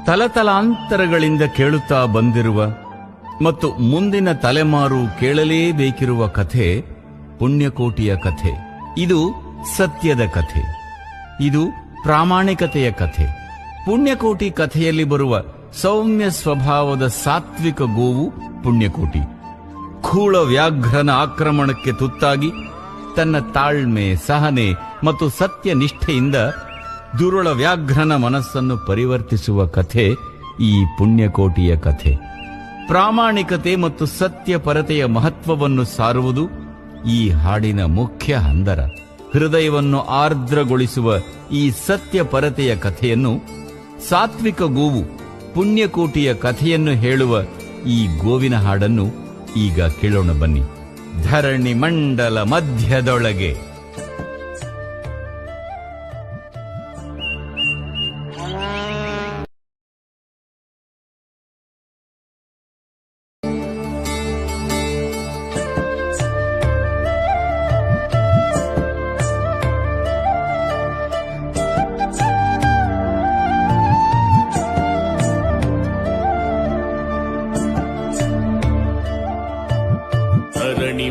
ತಲತಲಾಂತರಗಳಿಂದ ಕೇಳುತ್ತಾ ಬಂದಿರುವ ಮತ್ತು ಮುಂದಿನ ತಲೆಮಾರು ಕೇಳಲೇಬೇಕಿರುವ ಕಥೆ ಪುಣ್ಯಕೋಟಿಯ ಕಥೆ. ಇದು ಸತ್ಯದ ಕಥೆ, ಇದು ಪ್ರಾಮಾಣಿಕತೆಯ ಕಥೆ. ಪುಣ್ಯಕೋಟಿ ಕಥೆಯಲ್ಲಿ ಬರುವ ಸೌಮ್ಯ ಸ್ವಭಾವದ ಸಾತ್ವಿಕ ಗೋವು ಪುಣ್ಯಕೋಟಿ. ಖೂಳ ವ್ಯಾಘ್ರನ ಆಕ್ರಮಣಕ್ಕೆ ತುತ್ತಾಗಿ ತನ್ನ ತಾಳ್ಮೆ, ಸಹನೆ ಮತ್ತು ಸತ್ಯನಿಷ್ಠೆಯಿಂದ ದುರುಳ ವ್ಯಾಘ್ರನ ಮನಸ್ಸನ್ನು ಪರಿವರ್ತಿಸುವ ಕಥೆ ಈ ಪುಣ್ಯಕೋಟಿಯ ಕಥೆ. ಪ್ರಾಮಾಣಿಕತೆ ಮತ್ತು ಸತ್ಯಪರತೆಯ ಮಹತ್ವವನ್ನು ಸಾರುವುದು ಈ ಹಾಡಿನ ಮುಖ್ಯ ಹಂದರ. ಹೃದಯವನ್ನು ಆರ್ದ್ರಗೊಳಿಸುವ ಈ ಸತ್ಯಪರತೆಯ ಕಥೆಯನ್ನು, ಸಾತ್ವಿಕ ಗೋವು ಪುಣ್ಯಕೋಟಿಯ ಕಥೆಯನ್ನು ಹೇಳುವ ಈ ಗೋವಿನ ಹಾಡನ್ನು ಈಗ ಕೇಳೋಣ ಬನ್ನಿ. ಧರಣಿ ಮಂಡಲ ಮಧ್ಯದೊಳಗೆ.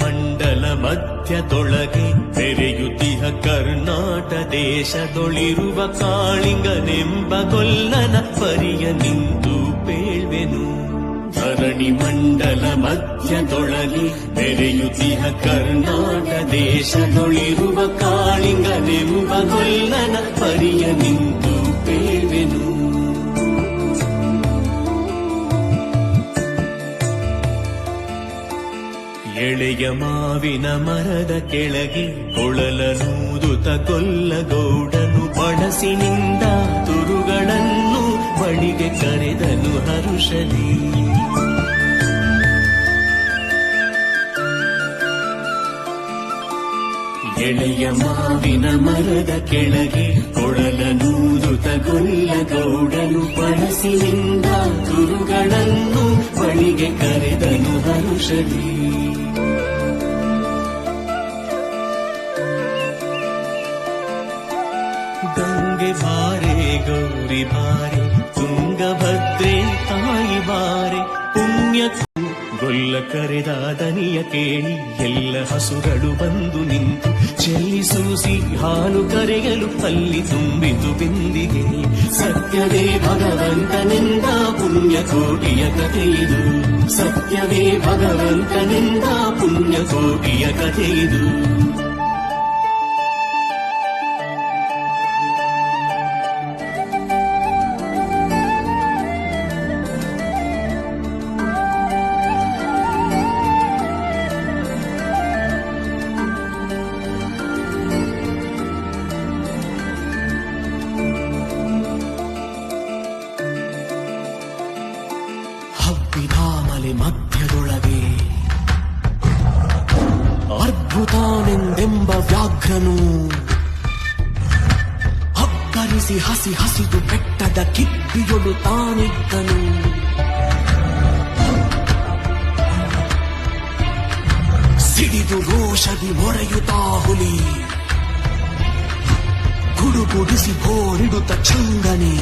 ಮಂಡಲ ಮಧ್ಯದೊಳಗೆ ತೆರೆಯುತ್ತಿಹ ಕರ್ನಾಟ ದೇಶದೊಳಿರುವ ಕಾಳಿಂಗನೆಂಬ ಗೊಲ್ಲನ ಪರಿಯ ನಿಂತು ಪೇಳ್ವೆನು. ಧರಣಿ ಮಂಡಲ ಮಧ್ಯದೊಳಗೆ ತೆರೆಯುತ್ತಿಹ ಕರ್ನಾಟ ದೇಶದೊಳಿರುವ ಕಾಳಿಂಗನೆಂಬ ಗೊಲ್ಲನ ಪರಿಯ ನಿಂತು ಪೇಳ್ವೆನು. ಎಳೆಯ ಮಾವಿನ ಮರದ ಕೆಳಗೆ ಕೊಳಲನೂದುತ ಕೊಲ್ಲಗೌಡನು ಬಳಸಿನಿಂದ ತುರುಗಳನ್ನು ಬಳಿಗೆ ಕರೆದನು ಹರುಷದಿ. ಎಳೆಯ ಮಾವಿನ ಮರದ ಕೆಳಗೆ ಕೊಳಲನೂದುತ ಕೊಲ್ಲಗೌಡನು ಬಳಸಿನಿಂದ ತುರುಗಳನ್ನು ಬಳಿಗೆ ಕರೆದನು ಹರುಷದಿ. ಗಂಗೆ ಬಾರೆ ಗೌರಿ ಬಾರೆ ತುಂಗಭದ್ರೆ ತಾಯಿ ಬಾರೆ ಪುಣ್ಯ ಗೊಲ್ಲ ಕರೆದ ದನಿಯ ಕೇಳಿ ಎಲ್ಲ ಹಸುಗಳು ಬಂದು ನಿಂತು ಚೆಲ್ಲಿಸೂಸಿ ಹಾಲು ಕರೆಯಲು ಅಲ್ಲಿ ತುಂಬಿತು ಬಿಂದಿಗೆ. ಸತ್ಯವೇ ಭಗವಂತನಿಂದ ಪುಣ್ಯಕೋಟಿಯ ಕಥೆಯಿದು, ಸತ್ಯವೇ ಭಗವಂತನಿಂದ ಪುಣ್ಯಕೋಟಿಯ ಕಥೆಯಿದು. ಹಬ್ಬಿದಾಮಲೆ ಮಧ್ಯದೊಳಗೆ ಅದ್ಭುತಾನೆಂದೆಂಬ ವ್ಯಾಘ್ರನು ಅಬ್ಬರಿಸಿ ಹಸಿ ಹಸಿದು ಬೆಟ್ಟದ ಕಿಪ್ಪಿಯೊಳು ತಾನಿದ್ದನು. ಸಿಡಿದು ರೋಷದಿ ಮೊರೆಯುತ್ತಾ ಹುಲಿ ಗುಡುಗುಡಿಸಿ ಬೋರಿಡುತ್ತ ಚಂಗನೆ.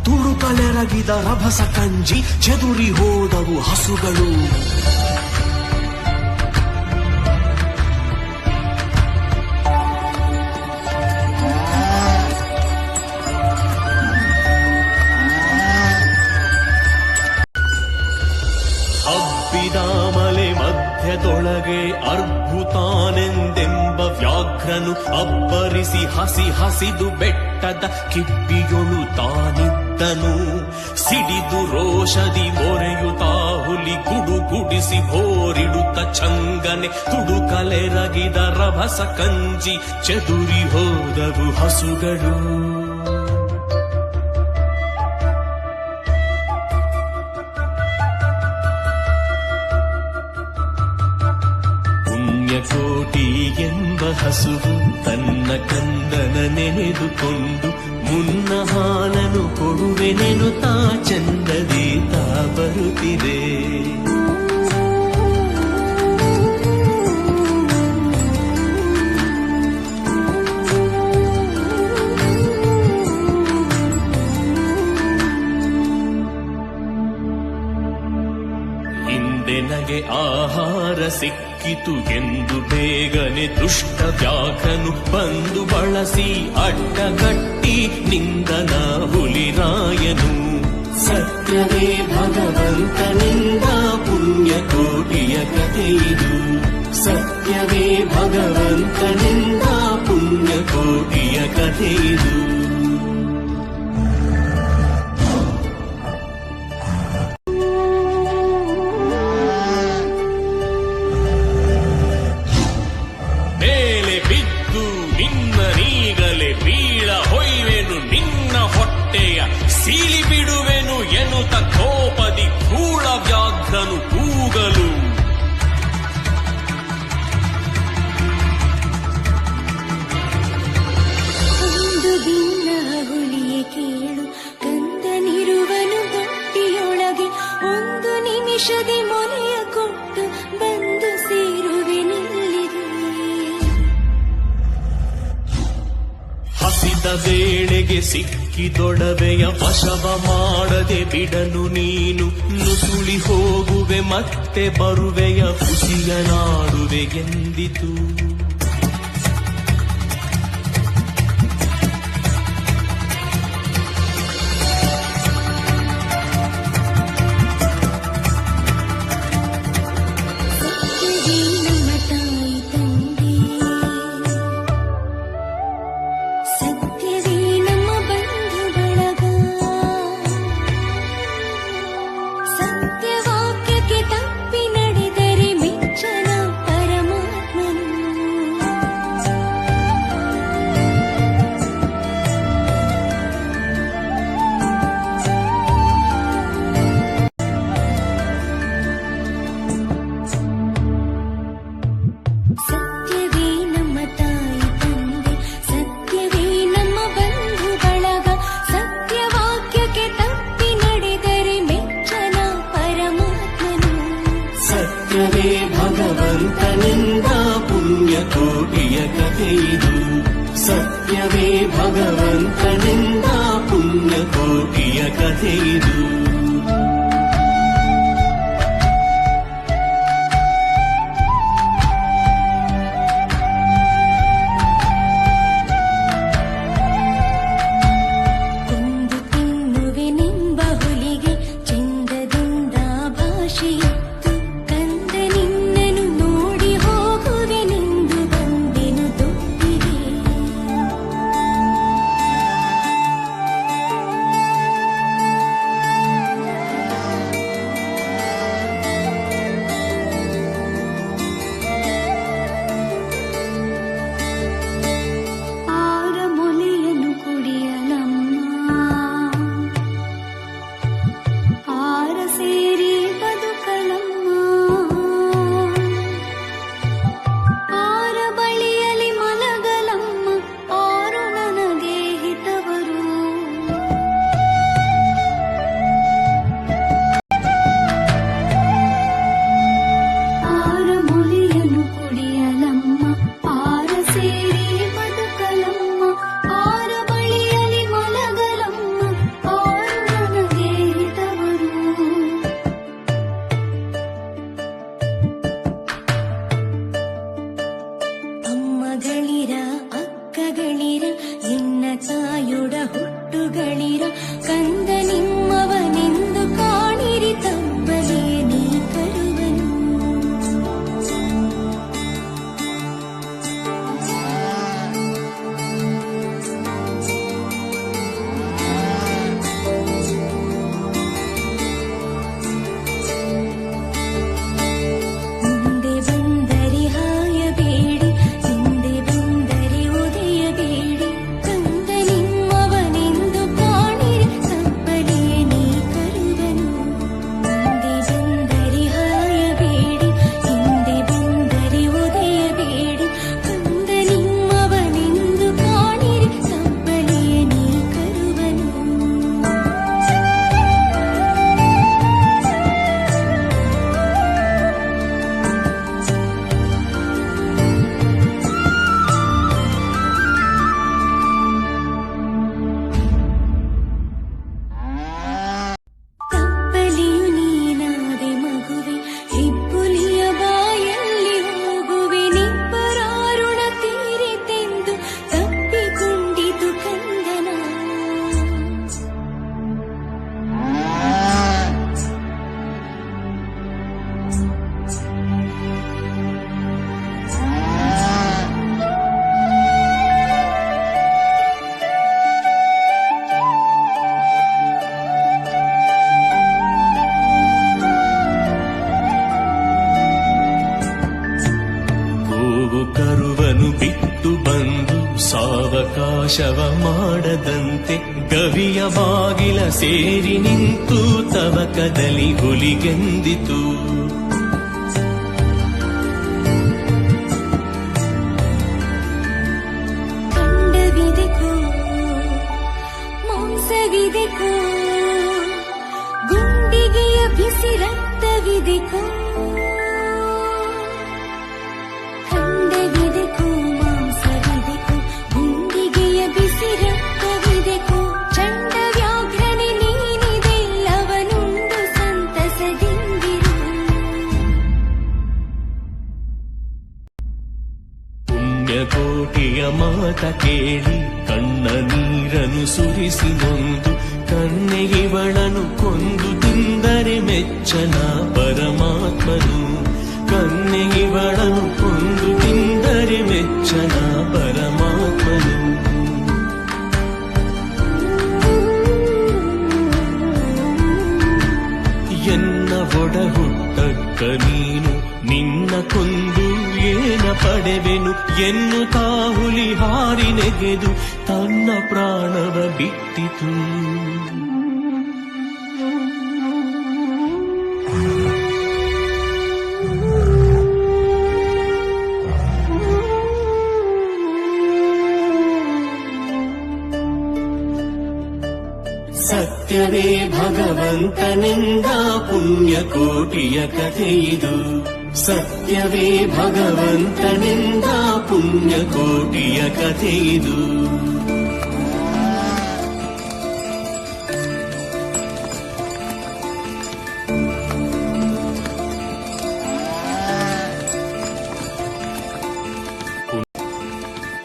ತುಡುಕಲೆರಗಿದ ರಭಸ ಕಂಜಿ ಚೆದುರಿ ಹೋದವು ಹಸುಗಳು. ಹಬ್ಬಿದಾಮಲೆ ಮಧ್ಯದೊಳಗೆ ಅದ್ಭುತಾನೆಂದೆಂಬ ವ್ಯಾಘ್ರನು ಅಬ್ಬರಿಸಿ ಹಸಿ ಹಸಿದು ಬೆಟ್ಟದ ಕಿಪ್ಪಿಯೊಳು ತಾನಿದ್ದನು. ಸಿಡಿದು ರೋಷದಿ ಮೊರೆಯುತ್ತಾ ಹುಲಿ ಗುಡುಗುಡಿಸಿ ಬೋರಿಡುತ್ತ ಚಂಗನೆ. ತುಡುಕಲೆರಗಿದ ರಭಸ ಕಂಜಿ ಚೆದುರಿ ಹೋದವು ಹಸುಗಳು. ಪುಣ್ಯಕೋಟಿ ಎಂಬ ಹಸುವು ತನ್ನ ಕಂದನ ನೆನೆದುಕೊಂಡು ಮುನ್ನ ಹಾಲನು ಕೊಡುವೆನೆನು ತಾ ಚಂದದಿ ತಾ ಬರುತ್ತಿದೆ. ನಿನಗೆ ಆಹಾರ ಸಿಕ್ಕಿತು ಎಂದು ಬೇಗನೆ ದುಷ್ಟ ವ್ಯಾಘ್ರನು ಬಂದು ಬಳಸಿ ಅಡ್ಡಗಟ್ಟಿ ನಿಂದನ ಹುಲಿರಾಯನು. ಸತ್ಯವೇ ಭಗವಂತನಿಂದ ಪುಣ್ಯಕೋಟಿಯ ಕಥೆಯಿದು. ಸತ್ಯವೇ ಭಗವಂತನಿಂದ ಪುಣ್ಯಕೋಟಿಯ ಕಥೆಯಿದು. ಮೇಲೆ ಬಿದ್ದು ನಿನ್ನ ನೀಗಲೆ ಬೀಳ ಹೊಯ್ವೆನು ನಿನ್ನ ಹೊಟ್ಟೆಯ ಸೀಳಿ ಬಿಡುವೆನು ಎನ್ನುತ್ತ ಕೋಪದಿ ಕೂಳ ವ್ಯಾಘ್ರನು ಕೂಗಲು. ಒಂದು ದಿನ ಹುಲಿಯ ಕೇಳು, ಕಂದನಿರುವನು ಗಟ್ಟಿಯೊಳಗೆ, ಒಂದು ನಿಮಿಷದಿ ಮೊಲೆಯ ಕೊಟ್ಟು ಬಂದು ಸೇರುವೆನಿಲ್ಲಿಗೆ. ಹಸಿದ ವೇಳೆಗೆ ಸಿಕ್ಕಿದೊಡವೆಯ ವಶವ ಮಾಡದೆ ಬಿಡನು ನೀನು. ನುಸುಳಿ ಹೋಗುವೆ ಮತ್ತೆ ಬರುವೆಯ ಖುಷಿಯನಾಡುವೆ ಎಂದಿತು. ಸತ್ಯವೇ ನಮ್ಮ ಬಂಧು ಬಳಗ, ಸತ್ಯವಾಕ್ಯಕ್ಕೆ ತಪ್ಪಿ ನಡೆದರೆ ಮೆಚ್ಚನ ಪರಮಾತ್ಮನು. ಸತ್ಯವೇ ನಮ್ಮ ತಾಯಿ ತಂದೆ, ಸತ್ಯವೇ ನಮ್ಮ ಬಂಧು ಬಳಗ, ಸತ್ಯವಾಕ್ಯಕ್ಕೆ ತಪ್ಪಿ ನಡೆದರೆ ಮೆಚ್ಚನ ಪರಮಾತ್ಮನು. ಸತ್ಯವೇ ಭಗವಂತನಿಂದ ಪುಣ್ಯಕೋಟಿಯ ಕಥೆಯಿದು. ಸತ್ಯವೇ ಭಗವಂತನಿಂದ ಪುಣ್ಯಕೋಟಿಯ ಕಥೆಯಿದು. ಕೊಂದು ತಿನ್ನುವೆನೆಂಬ ಹುಲಿಗೆ ಚೆಂದದಿಂದ ಭಾಷೆಯಿತ್ತು, ಕಂದ ನಿನ್ನನು ನೋಡಿ ಹೋಗುವೆನೆಂದು ಬಂದೆನು ದೊಪ್ಪಿಗೆ. ಆರ ಮೊಲೆಯನ್ನು ಕುಡಿಯಲಮ್ಮ, ಆರ ಸೇರಿ ಬದುಕಲಮ್ಮ, ಆರ ಬಳಿಯಲಿ ಮಲಗಲಮ್ಮ, ಆರು ನನಗೆ ಹಿತವರು. ಆರ ಮೊಲೆಯನ್ನು ಕುಡಿಯಲಮ್ಮ, ಆರ ಸೇರಿ ಬದುಕಲಮ್ಮ, ಆರ ಬಳಿಯಲಿ ಮಲಗಲಮ್ಮ, ಆರು ನನಗೆ ಹಿತವರು. ಅಮ್ಮಗಳಿರ ಅಕ್ಕಗಳಿರ ಎನ್ನ ತಾಯೊಡ ಹುಟ್ಟುಗಳಿರ, ಕಂದ ನಿಮ್ಮವನೆಂದು ಕಾಣಿರಿ ತಬ್ಬಲೇ ನೀ ಕರುವನು. ಮುಂದೆ ಬಂದರೆ ಹಾಯಬೇಡಿ, ಹಿಂದೆ ಬಂದರೆ ಒದೆಯಬೇಡಿ, ಕಂದ ನಿಮ್ಮವನೆಂದು ಕಾಣಿರಿ ತಬ್ಬಲೇ ನಾಶವ ಮಾಡದಂತೆ ಗವಿಯ ಬಾಗಿಲ ಸೇರಿ ನಿಂತು ತವಕದಲ್ಲಿ ಹುಲಿಗೆಂದಿತು. ಖಂಡವಿದೆಕೋ ಮಾಂಸವಿದೆಕೋ ಗುಂಡಿಗೆಯ ಬಿಸಿ ರಕ್ತವಿದೆಕೋ. ಖಂಡವಿದೆಕೋ ಮಾಂಸವಿದೆಕೋ ಗುಂಡಿಗೆಯ ಬಿಸಿ ರಕ್ತವಿದೆಕೋ. ಚಂಡ ವ್ಯಾಘ್ರನೆ ನೀನಿದೆಲ್ಲವನುಂಡು ಸಂತಸದಿಂದಿರು. ಪುಣ್ಯಕೋಟಿಯ ಮಾತ ಕೇಳಿ ಕಣ್ಣ ನೀರನ್ನು ಸುರಿಸಿ ನೊಂದು ಕನ್ನೆಗಿವಳನು ಕೊಂದು ತಿಂದರೆ ಮೆಚ್ಚನ ಪರಮಾತ್ಮನು. ಕನ್ನೆಗಿವಳನು ಕೊಂದು ತಿಂದರೆ ಮೆಚ್ಚನ ಪರಮಾತ್ಮನು. ಎನ್ನ ಒಡ ಹುಟ್ಟಕ್ಕ ನೀನು ನಿನ್ನ ಕೊಂದು ಏನ ಪಡೆವೆನು ಎನ್ನುತ್ತಾ ಹುಲಿ ಹಾರಿ ನೆಗೆದು ತನ್ನ ಪ್ರಾಣವ ಬಿಟ್ಟಿತು. ಸತ್ಯವೇ ಭಗವಂತನಿಂದ ಪುಣ್ಯಕೋಟಿಯ ಕಥೆಯಿದು. ಸತ್ಯವೇ ಭಗವಂತನಿಂದ ಪುಣ್ಯಕೋಟಿಯ ಕಥೆಯಿದು.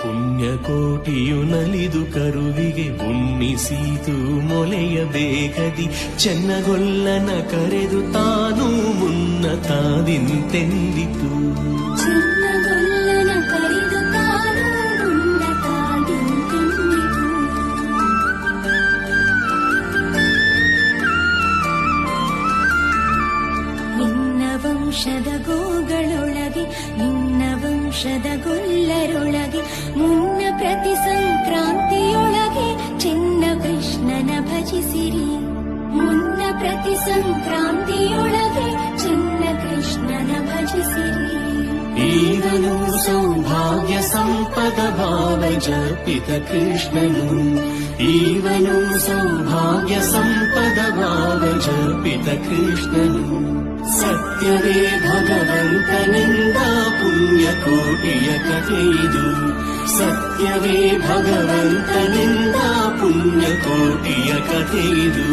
ಪುಣ್ಯಕೋಟಿಯು ನಲಿದು ಕರುವಿಗೆ ಉಣ್ಣಿಸಿತು ಮೊಲೆಯ ಬೇಗದಿ. ಚೆನ್ನಗೊಲ್ಲನ ಕರೆದು ತಾನು ಮುನ್ನ ತಾದಿಂತೆಂದಿತು. ಚಿನ್ನಗೊಲ್ಲನ ಕರೆದು ತಾನು ಮುನ್ನ ತಾದಿಂತೆಂದಿತು. ನಿನ್ನ ವಂಶದ ಗೋಗಳೊಳಗೆ ನಿನ್ನ ವಂಶದ ಗೊಲ್ಲರೊಳಗೆ ಮುನ್ನ ಪ್ರತಿ ಸಂಕ್ರಾಂತಿಯೊಳಗೆ ಚಿನ್ನ ಕೃಷ್ಣನ ಭಜಿಸಿರಿ. ಮುನ್ನ ಪ್ರತಿ ಸಂಕ್ರಾಂತಿಯೊಳಗೆ ಚಿನ್ನ ಕೃಷ್ಣನ ಭಜಿಸಿರಿ. ಈಗಲೂ ಸೌಭಾಗ್ಯ ಸಂಪದ ಭಾವ ಜಪಿತ ಕೃಷ್ಣನು. ಈವನು ಸೌಭಾಗ್ಯ ಸಂಪದ ಭಾವ ಜಪಿತ ಕೃಷ್ಣನು. ಸತ್ಯವೇ ಭಗವಂತನಿಂದ ಪುಣ್ಯಕೋಟಿಯ ಕಥೆಯಿದು. ಸತ್ಯವೇ ಭಗವಂತನಿಂದ ಪುಣ್ಯಕೋಟಿಯ ಕಥೆಯಿದು.